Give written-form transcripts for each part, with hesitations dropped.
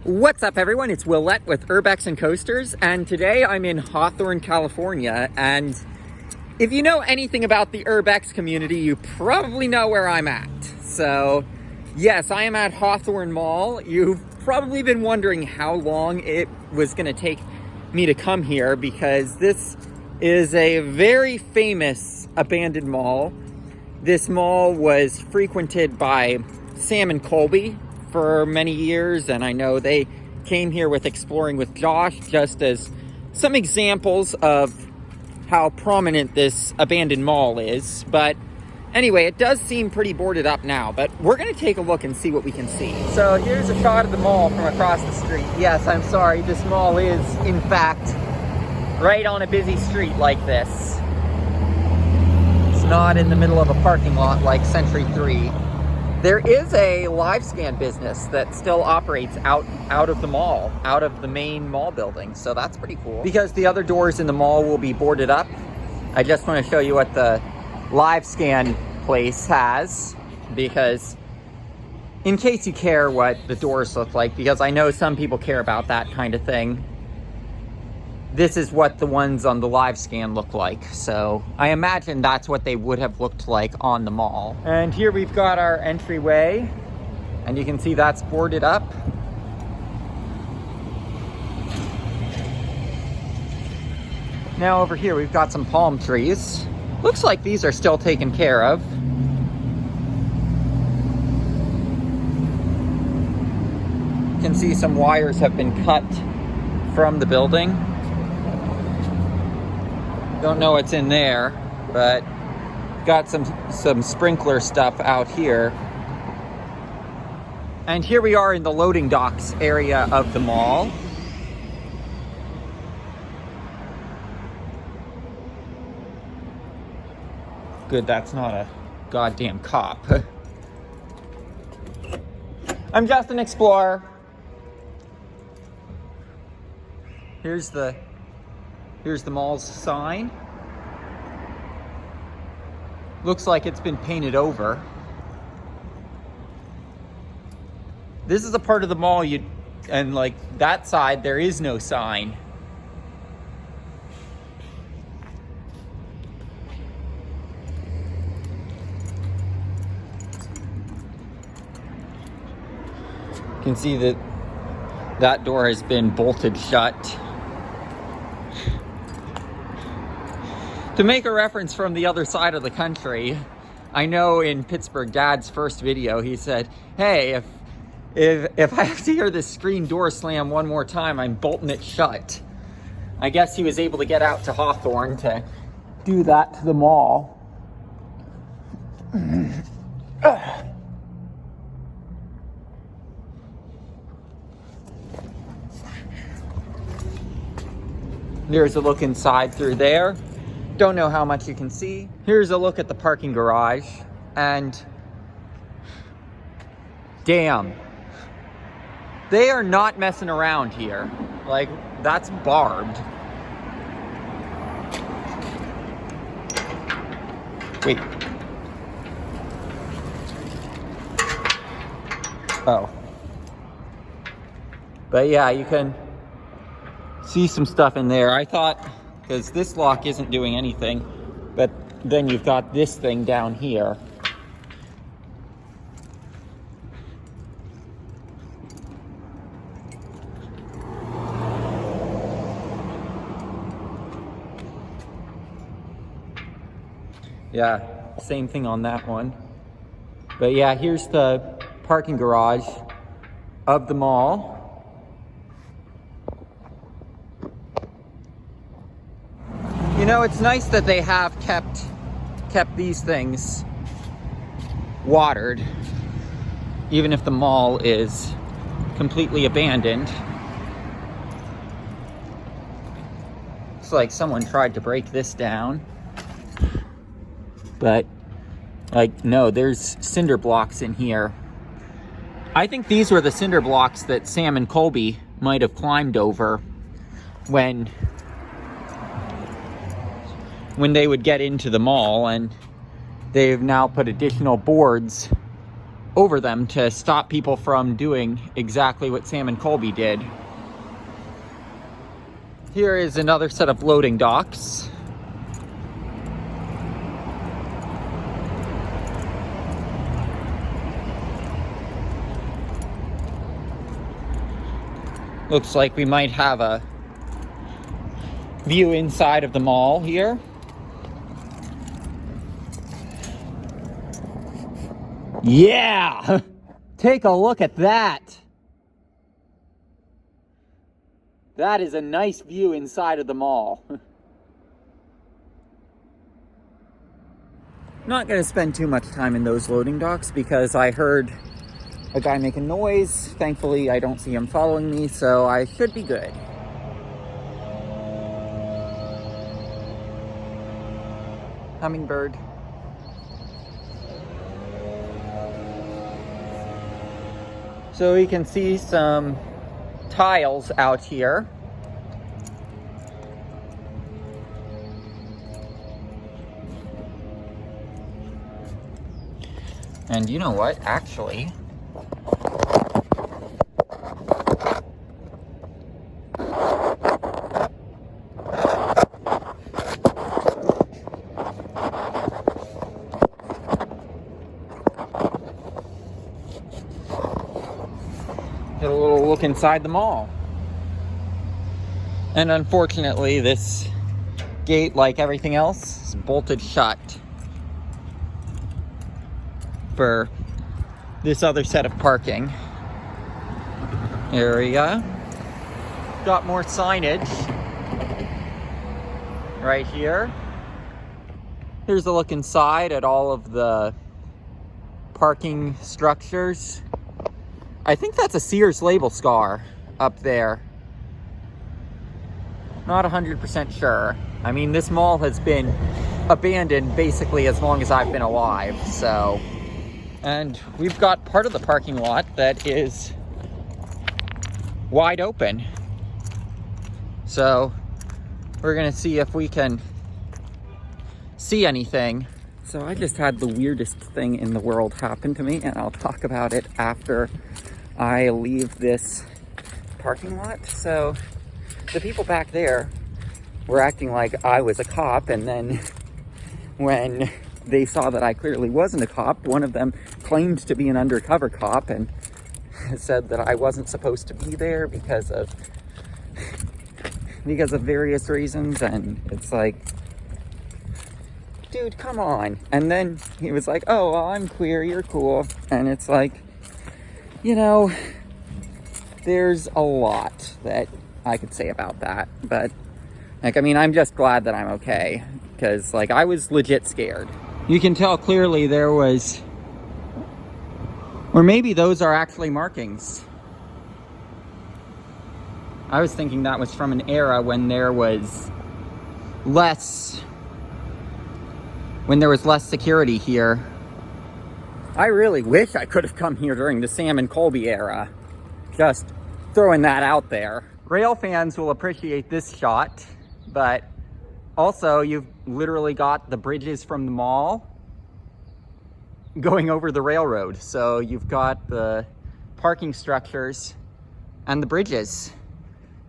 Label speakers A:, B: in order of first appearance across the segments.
A: What's up, everyone? It's Willette with Urbex and Coasters, and today I'm in Hawthorn, California. And if you know anything about the Urbex community, you probably know where I'm at. So, yes, I am at Hawthorn Mall. You've probably been wondering how long it was going to take me to come here, because this is a very famous abandoned mall. This mall was frequented by Sam&Colby for many years, and I know they came here with Exploring with Josh just as some examples of how prominent this abandoned mall is. But anyway, it does seem pretty boarded up now, but we're gonna take a look and see what we can see. So here's a shot of the mall from across the street. Yes, I'm sorry, this mall is in fact right on a busy street like this. It's not in the middle of a parking lot like Century 3. There is a live scan business that still operates out of the mall, out of the main mall building. So that's pretty cool. Because the other doors in the mall will be boarded up, I just want to show you what the live scan place has, because in case you care what the doors look like, because I know some people care about that kind of thing, this is what the ones on the live scan look like. So I imagine that's what they would have looked like on the mall. And here we've got our entryway, and you can see that's boarded up. Now over here we've got some palm trees. Looks like these are still taken care of. You can see some wires have been cut from the building. Don't know what's in there, but got some sprinkler stuff out here. And here we are in the loading docks area of the mall. Good, that's not a goddamn cop. I'm just an explorer. Here's the mall's sign. Looks like it's been painted over. This is a part of the mall and like that side, there is no sign. You can see that door has been bolted shut. To make a reference from the other side of the country, I know in Pittsburgh, Dad's first video, he said, hey, if I have to hear this screen door slam one more time, I'm bolting it shut. I guess he was able to get out to Hawthorn to do that to the mall. There's a look inside through there. Don't know how much you can see. Here's a look at the parking garage, and damn, they are not messing around here. Like, that's barbed. Wait. Oh. But yeah, you can see some stuff in there. I thought, because this lock isn't doing anything, but then you've got this thing down here. Yeah, same thing on that one. But yeah, here's the parking garage of the mall. You know, it's nice that they have kept these things watered, even if the mall is completely abandoned. Looks like someone tried to break this down, but like, no, there's cinder blocks in here. I think these were the cinder blocks that Sam and Colby might have climbed over when they would get into the mall, and they've now put additional boards over them to stop people from doing exactly what Sam and Colby did. Here is another set of loading docks. Looks like we might have a view inside of the mall here. Yeah! Take a look at that! That is a nice view inside of the mall. Not gonna spend too much time in those loading docks because I heard a guy making noise. Thankfully, I don't see him following me, so I should be good. Hummingbird. So you can see some tiles out here. And you know what, actually, get a little look inside the mall. And unfortunately, this gate, like everything else, is bolted shut for this other set of parking. Area. Got more signage right here. Here's a look inside at all of the parking structures. I think that's a Sears label scar up there. Not 100% sure. I mean, this mall has been abandoned basically as long as I've been alive, so. And we've got part of the parking lot that is wide open. So we're gonna see if we can see anything. So I just had the weirdest thing in the world happen to me, and I'll talk about it after I leave this parking lot. So the people back there were acting like I was a cop, and then when they saw that I clearly wasn't a cop, one of them claimed to be an undercover cop and said that I wasn't supposed to be there because of various reasons. And it's like, dude, come on. And then he was like, oh, well, I'm queer, you're cool. And it's like, you know, there's a lot that I could say about that. But, like, I mean, I'm just glad that I'm okay. Because, like, I was legit scared. You can tell clearly there was, or maybe those are actually markings. I was thinking that was from an era when there was less security here. I really wish I could have come here during the Sam and Colby era. Just throwing that out there. Rail fans will appreciate this shot, but also you've literally got the bridges from the mall going over the railroad. So you've got the parking structures and the bridges.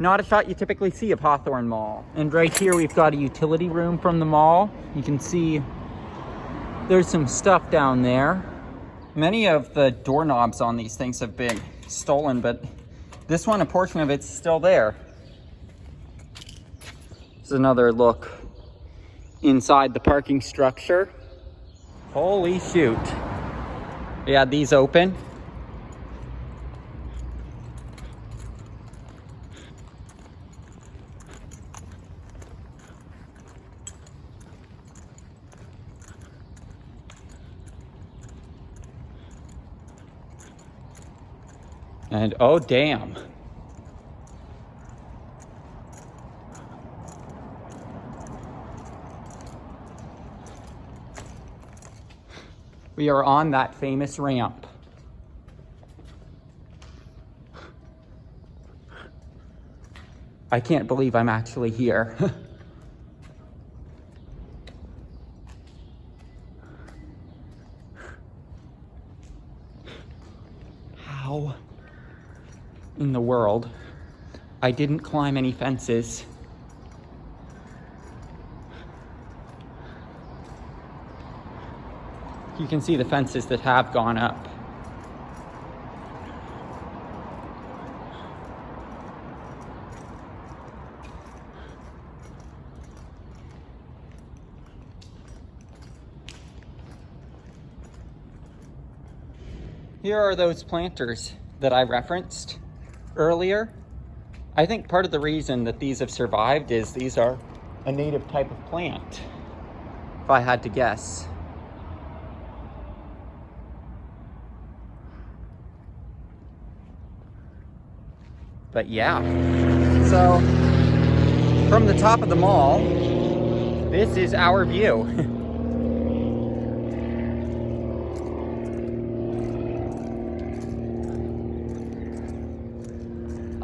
A: Not a shot you typically see of Hawthorn Mall. And right here we've got a utility room from the mall. You can see there's some stuff down there. Many of the doorknobs on these things have been stolen, but this one, a portion of it's still there. This is another look inside the parking structure. Holy shoot. We had these open. And oh, damn. We are on that famous ramp. I can't believe I'm actually here. in the world. I didn't climb any fences. You can see the fences that have gone up. Here are those planters that I referenced earlier. I think part of the reason that these have survived is these are a native type of plant, if I had to guess. But yeah, so from the top of the mall, this is our view.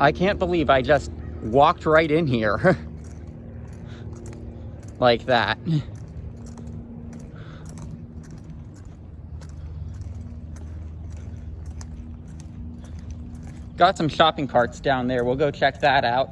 A: I can't believe I just walked right in here like that. Got some shopping carts down there. We'll go check that out.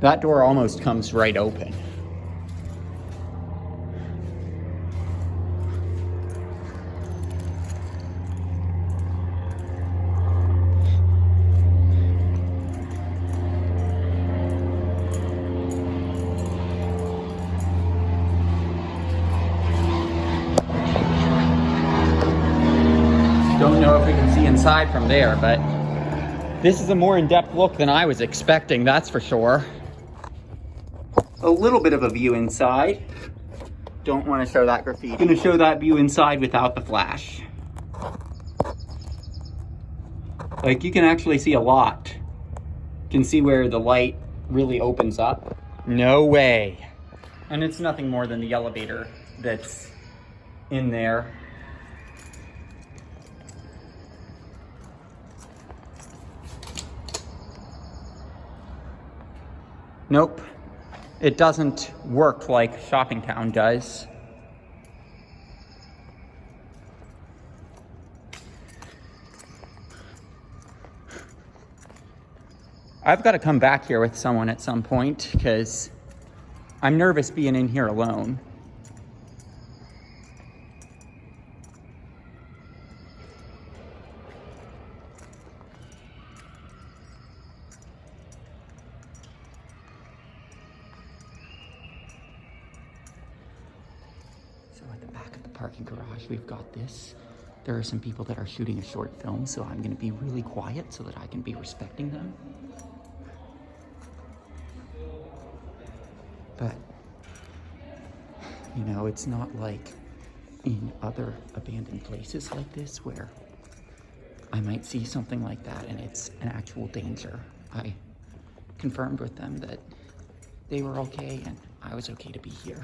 A: That door almost comes right open. Don't know if we can see inside from there, but this is a more in-depth look than I was expecting, that's for sure. A little bit of a view inside. Don't want to show that graffiti. I'm going to show that view inside without the flash. Like, you can actually see a lot. You can see where the light really opens up. No way. And it's nothing more than the elevator that's in there. Nope. It doesn't work like Shoppingtown does. I've got to come back here with someone at some point because I'm nervous being in here alone. So at the back of the parking garage, we've got this. There are some people that are shooting a short film, so I'm going to be really quiet so that I can be respecting them. But, you know, it's not like in other abandoned places like this where I might see something like that and it's an actual danger. I confirmed with them that they were okay and I was okay to be here.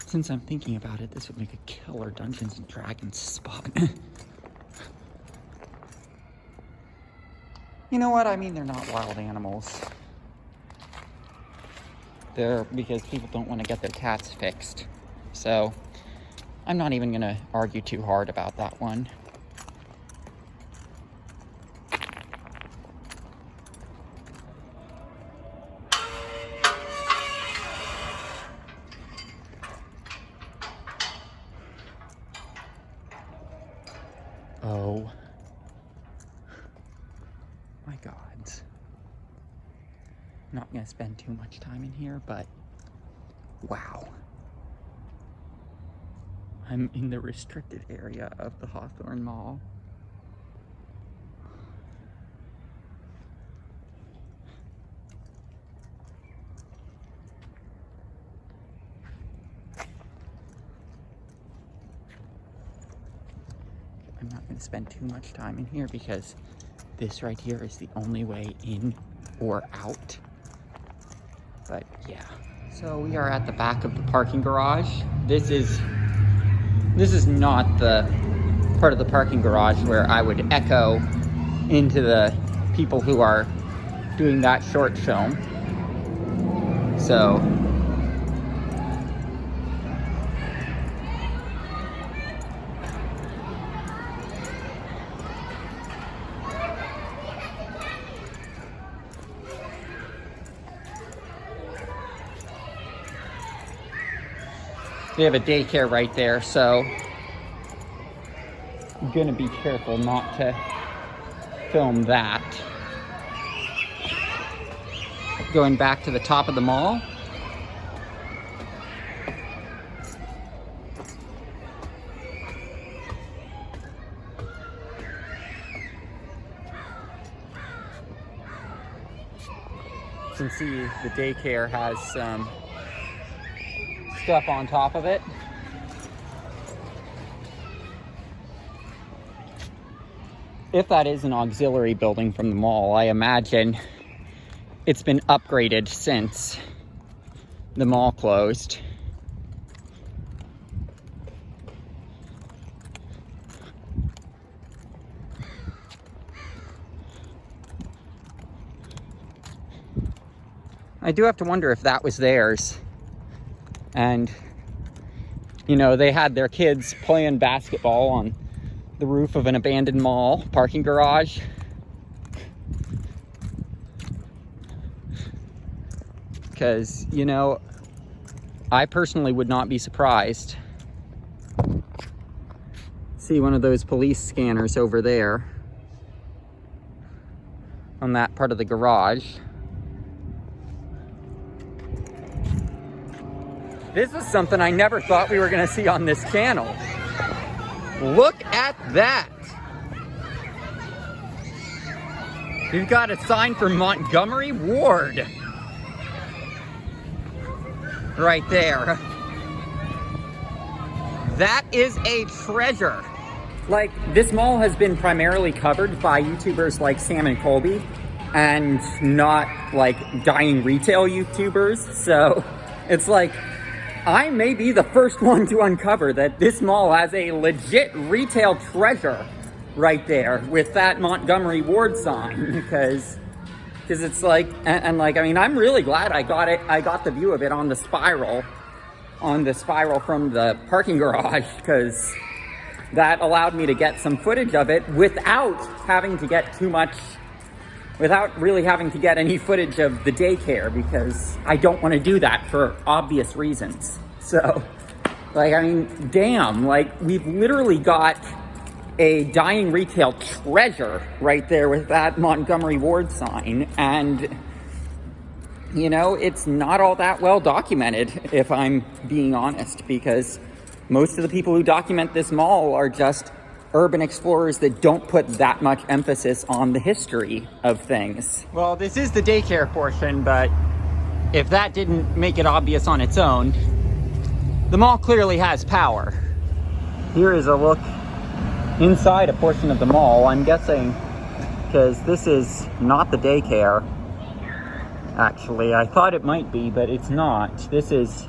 A: Since I'm thinking about it, this would make a killer Dungeons and Dragons spot. You know what? I mean, they're not wild animals. They're because people don't want to get their cats fixed. So, I'm not even gonna argue too hard about that one. Oh my God. Not gonna spend too much time in here, but wow. I'm in the restricted area of the Hawthorn Mall. I'm not going to spend too much time in here because this right here is the only way in or out. But yeah. So we are at the back of the parking garage. This is not the part of the parking garage where I would echo into the people who are doing that short film. So they have a daycare right there, so I'm gonna be careful not to film that. Going back to the top of the mall. You can see the daycare has some stuff on top of it. If that is an auxiliary building from the mall, I imagine it's been upgraded since the mall closed. I do have to wonder if that was theirs. And, you know, they had their kids playing basketball on the roof of an abandoned mall parking garage. Because, you know, I personally would not be surprised. See one of those police scanners over there on that part of the garage. This is something I never thought we were going to see on this channel. Look at that. We've got a sign for Montgomery Ward right there. That is a treasure. Like, this mall has been primarily covered by YouTubers like Sam&Colby and not like dying retail YouTubers. So it's like, I may be the first one to uncover that this mall has a legit retail treasure right there with that Montgomery Ward sign, because it's like, and like, I mean, I'm really glad I got the view of it on the spiral from the parking garage, because that allowed me to get some footage of it without having to get without really having to get any footage of the daycare, because I don't want to do that for obvious reasons. So, like, I mean, damn, like, we've literally got a dying retail treasure right there with that Montgomery Ward sign. And, you know, it's not all that well documented, if I'm being honest, because most of the people who document this mall are just urban explorers that don't put that much emphasis on the history of things. Well, this is the daycare portion, but if that didn't make it obvious on its own, the mall clearly has power. Here is a look inside a portion of the mall. I'm guessing, because this is not the daycare, actually. I thought it might be, but it's not. This is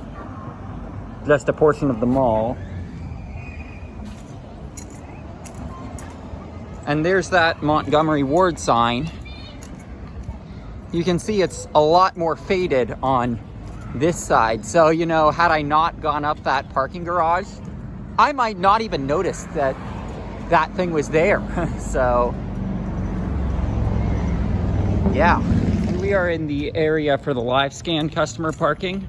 A: just a portion of the mall. And there's that Montgomery Ward sign. You can see it's a lot more faded on this side. So, you know, had I not gone up that parking garage, I might not even notice that that thing was there. So, yeah. And we are in the area for the live scan customer parking.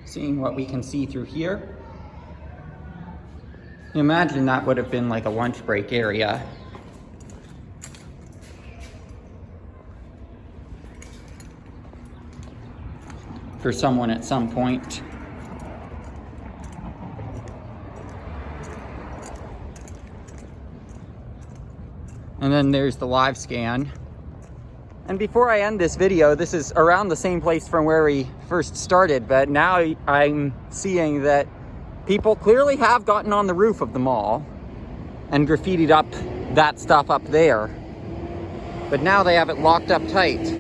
A: Seeing what we can see through here. Imagine that would have been like a lunch break area. For someone at some point. And then there's the live scan. And before I end this video, this is around the same place from where we first started, but now I'm seeing that people clearly have gotten on the roof of the mall and graffitied up that stuff up there. But now they have it locked up tight.